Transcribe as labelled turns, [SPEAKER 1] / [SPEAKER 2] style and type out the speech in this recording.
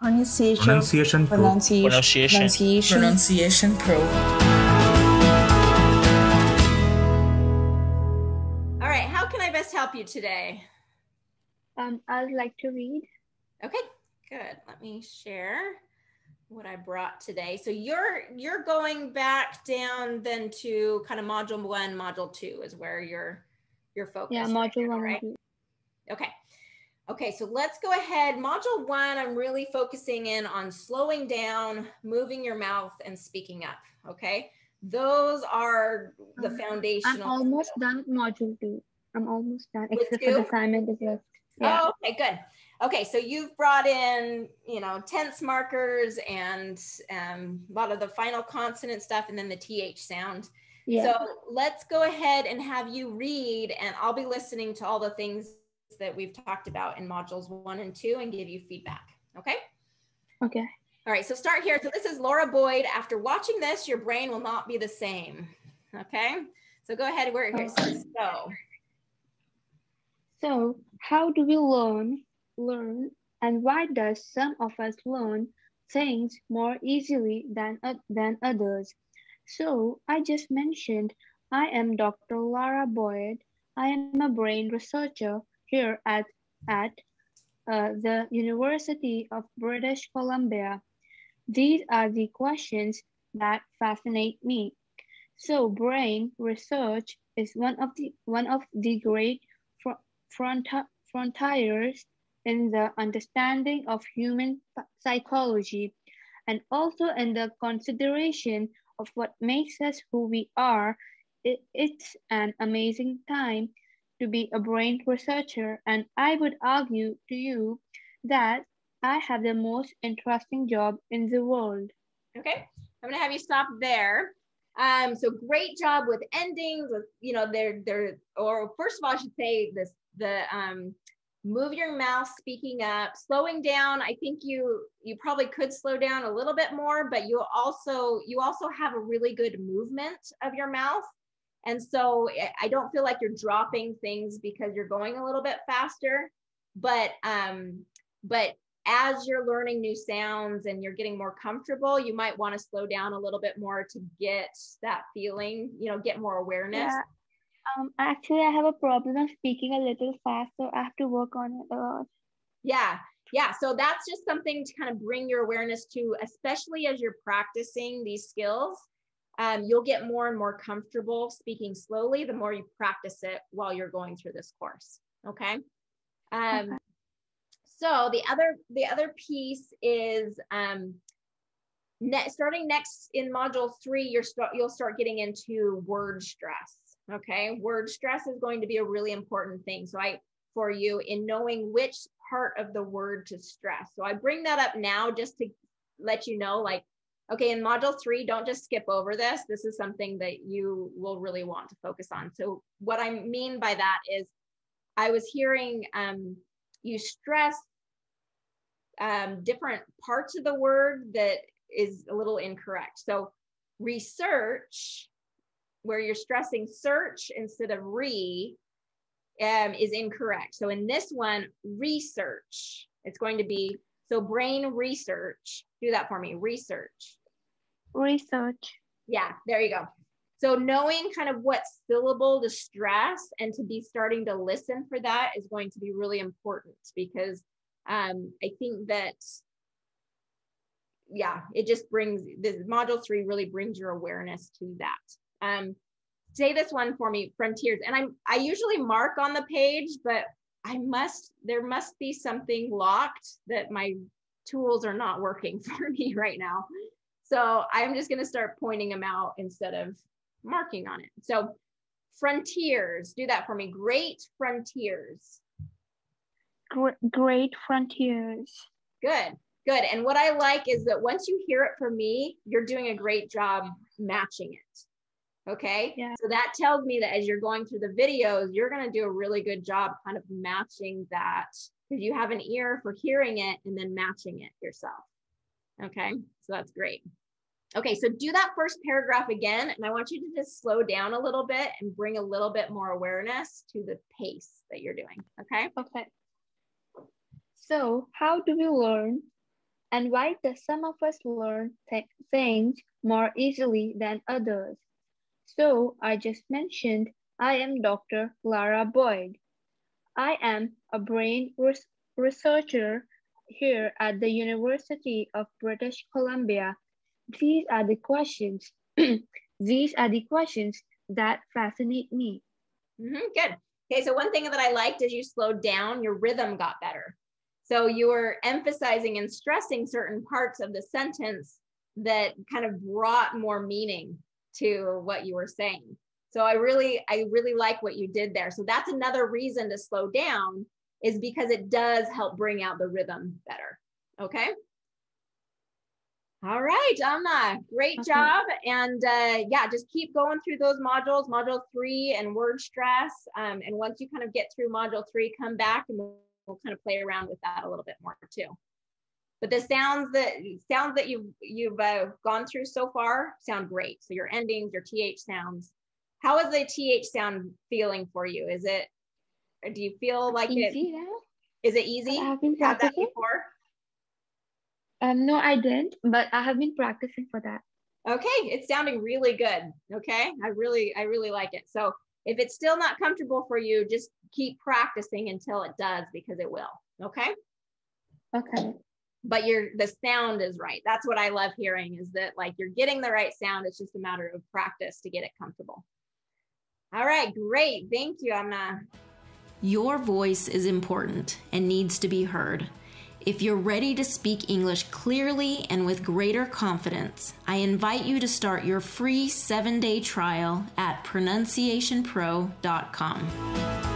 [SPEAKER 1] Pronunciation Pro.
[SPEAKER 2] Pronunciation Pro.
[SPEAKER 3] All right, how can I best help you today?
[SPEAKER 4] I'd like to read.
[SPEAKER 3] Okay, good. Let me share what I brought today. So you're going back down then to kind of module 1, module 2 is where you're focused.
[SPEAKER 4] Yeah, module 1
[SPEAKER 3] right?
[SPEAKER 4] and 2.
[SPEAKER 3] Okay, so let's go ahead. Module 1, I'm really focusing in on slowing down, moving your mouth, and speaking up. Okay, those are the foundational.
[SPEAKER 4] I'm almost done with module 2. I'm almost done,
[SPEAKER 3] With
[SPEAKER 4] except
[SPEAKER 3] 2?
[SPEAKER 4] for the assignment is left. Yeah.
[SPEAKER 3] Oh, okay, good. Okay, so you've brought in, tense markers and a lot of the final consonant stuff and then the TH sound.
[SPEAKER 4] Yeah.
[SPEAKER 3] So let's go ahead and have you read, and I'll be listening to all the things that we've talked about in modules 1 and 2 and give you feedback, okay?
[SPEAKER 4] Okay.
[SPEAKER 3] All right, so start here. So this is Laura Boyd. After watching this, your brain will not be the same, okay? So go ahead, where it says so.
[SPEAKER 4] So how do we learn, and why does some of us learn things more easily than others? So I just mentioned I am Dr. Laura Boyd. I am a brain researcher here at the University of British Columbia. These are the questions that fascinate me. So brain research is one of the great frontiers in the understanding of human psychology, and also in the consideration of what makes us who we are. It's an amazing time to be a brain researcher, and I would argue to you that I have the most interesting job in the world.
[SPEAKER 3] Okay, I'm gonna have you stop there. So great job with endings, with, or first of all, I should say this, move your mouth, speaking up, slowing down. I think you probably could slow down a little bit more, but you also have a really good movement of your mouth. And so I don't feel like you're dropping things because you're going a little bit faster, but as you're learning new sounds and you're getting more comfortable, you might want to slow down a little bit more to get that feeling, get more awareness.
[SPEAKER 4] Yeah. Actually, I have a problem of speaking a little fast, so I have to work on it a lot.
[SPEAKER 3] Yeah. So that's just something to kind of bring your awareness to, especially as you're practicing these skills. You'll get more and more comfortable speaking slowly the more you practice it while you're going through this course. Okay.
[SPEAKER 4] Okay.
[SPEAKER 3] So the other piece is starting next in module 3, you'll start getting into word stress. Okay, word stress is going to be a really important thing. So for you in knowing which part of the word to stress. So I bring that up now just to let you know, like, okay, in module 3, don't just skip over this. This is something that you will really want to focus on. So what I mean by that is I was hearing you stress different parts of the word that is a little incorrect. So research, where you're stressing search instead of is incorrect. So in this one, research, it's going to be, so brain research, do that for me, research. Yeah, there you go. So knowing kind of what syllable to stress and to be starting to listen for that is going to be really important, because I think that, it just brings, this module 3 really brings your awareness to that. Say this one for me, frontiers. And I usually mark on the page, but there must be something locked that my tools are not working for me right now. So I'm just going to start pointing them out instead of marking on it. So frontiers, do that for me. Great frontiers.
[SPEAKER 4] Great frontiers.
[SPEAKER 3] Good. And what I like is that once you hear it from me, you're doing a great job matching it. Okay.
[SPEAKER 4] Yeah.
[SPEAKER 3] So that tells me that as you're going through the videos, you're going to do a really good job kind of matching that, because you have an ear for hearing it and then matching it yourself. Okay. So that's great. Okay. So do that first paragraph again. And I want you to just slow down a little bit and bring a little bit more awareness to the pace that you're doing. Okay.
[SPEAKER 4] Okay. So how do we learn, And why does some of us learn things more easily than others? So I just mentioned I am Dr. Clara Boyd. I am a brain researcher here at the University of British Columbia. These are the questions. These are the questions that fascinate me.
[SPEAKER 3] Good. Okay, so one thing that I liked is you slowed down, your rhythm got better. So you were emphasizing and stressing certain parts of the sentence that kind of brought more meaning to what you were saying. So I really like what you did there. So that's another reason to slow down, is because it does help bring out the rhythm better. Okay. All right, Amna, great job. And yeah, just keep going through those modules, module 3 and word stress. And once you kind of get through module 3, come back and we'll kind of play around with that a little bit more too. But the sounds that you've gone through so far sound great. So your endings, your TH sounds. How is the TH sound feeling for you? Do you feel like
[SPEAKER 4] easy now?
[SPEAKER 3] Is it easy?
[SPEAKER 4] I have been
[SPEAKER 3] had that
[SPEAKER 4] practicing
[SPEAKER 3] before?
[SPEAKER 4] No, I didn't, but I have been practicing for that.
[SPEAKER 3] Okay, it's sounding really good. Okay, I really like it. So if it's still not comfortable for you, just keep practicing until it does, because it will. Okay.
[SPEAKER 4] Okay.
[SPEAKER 3] But the sound is right. That's what I love hearing, is that like you're getting the right sound. It's just a matter of practice to get it comfortable. All right, great. Thank you, Amna.
[SPEAKER 1] Your voice is important and needs to be heard. If you're ready to speak English clearly and with greater confidence, I invite you to start your free 7-day trial at pronunciationpro.com.